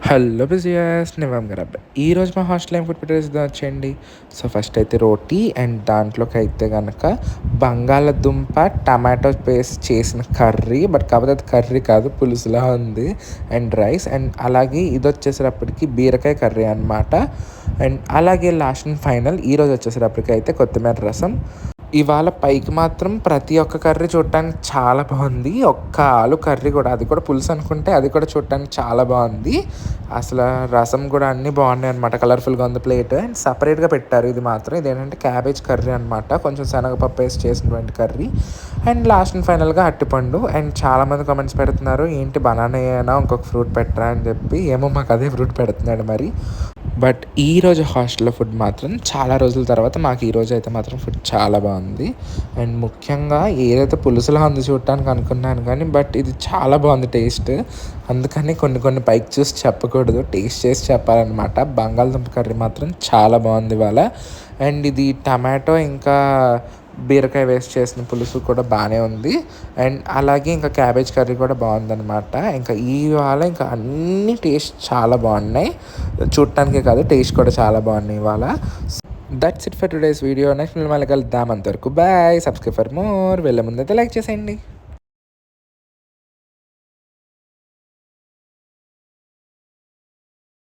Hello బిజియస్ నివామ్ గారు అబ్బాయి ఈరోజు మా హాస్టల్ ఏం ఫుడ్ ప్రిపేర్ వచ్చేయండి. సో ఫస్ట్ అయితే రోటీ అండ్ దాంట్లోకి అయితే కనుక బంగాళదుంప టమాటో పేస్ట్ చేసిన కర్రీ, బట్ కాకపోతే అది కర్రీ కాదు పులుసులా ఉంది. అండ్ రైస్ అండ్ అలాగే ఇది వచ్చేసేటప్పటికి బీరకాయ కర్రీ అనమాట. అండ్ అలాగే లాస్ట్ అండ్ ఫైనల్ ఈరోజు వచ్చేసేటప్పటికి అయితే కొత్తిమీర రసం. ఇవాళ పైకి మాత్రం ప్రతి ఒక్క కర్రీ చూడటానికి చాలా బాగుంది. ఒక్క ఆలు కర్రీ కూడా, అది కూడా పులుసు అనుకుంటే అది కూడా చూడటానికి చాలా బాగుంది. అసలు రసం కూడా అన్నీ బాగున్నాయి అనమాట. కలర్ఫుల్గా ఉంది ప్లేట్. అండ్ సపరేట్గా పెట్టారు ఇది మాత్రం. ఇదేంటంటే క్యాబేజ్ కర్రీ అనమాట, కొంచెం శనగపప్పు వేసి చేసినటువంటి కర్రీ. అండ్ లాస్ట్ అండ్ ఫైనల్గా అరటిపండు. అండ్ చాలామంది కామెంట్స్ పెడుతున్నారు, ఏంటి బనానా అయినా ఇంకొక ఫ్రూట్ పెట్టరా అని చెప్పి. ఏమో మాకు అదే ఫ్రూట్ పెడుతున్నాడు మరి. బట్ ఈరోజు హాస్టల్లో ఫుడ్ మాత్రం చాలా రోజుల తర్వాత మాకు ఈరోజు అయితే మాత్రం ఫుడ్ చాలా బాగుంది. అండ్ ముఖ్యంగా ఏదైతే పులుసులా ఉంది చూడటానికి అనుకున్నాను కానీ, బట్ ఇది చాలా బాగుంది టేస్ట్. అందుకని కొన్ని కొన్ని పైకి చూసి చెప్పకూడదు, టేస్ట్ చేసి చెప్పాలన్నమాట. బంగాళదుంప కర్రీ మాత్రం చాలా బాగుంది ఇవాళ. అండ్ ఇది టమాటో ఇంకా బీరకాయ వేస్ట్ చేసిన పులుసు కూడా బాగానే ఉంది. అండ్ అలాగే ఇంకా క్యాబేజ్ కర్రీ కూడా బాగుందన్నమాట. ఇంకా ఇవాళ ఇంకా అన్ని టేస్ట్ చాలా బాగున్నాయి. చూడటానికే కాదు, టేస్ట్ కూడా చాలా బాగున్నాయి ఇవాళ. That's it for today's video. Next మళ్ళీ కలుద్దాం. అంతవరకు బాయ్. Subscribe for more. వెళ్ళే ముందైతే లైక్ చేసేయండి.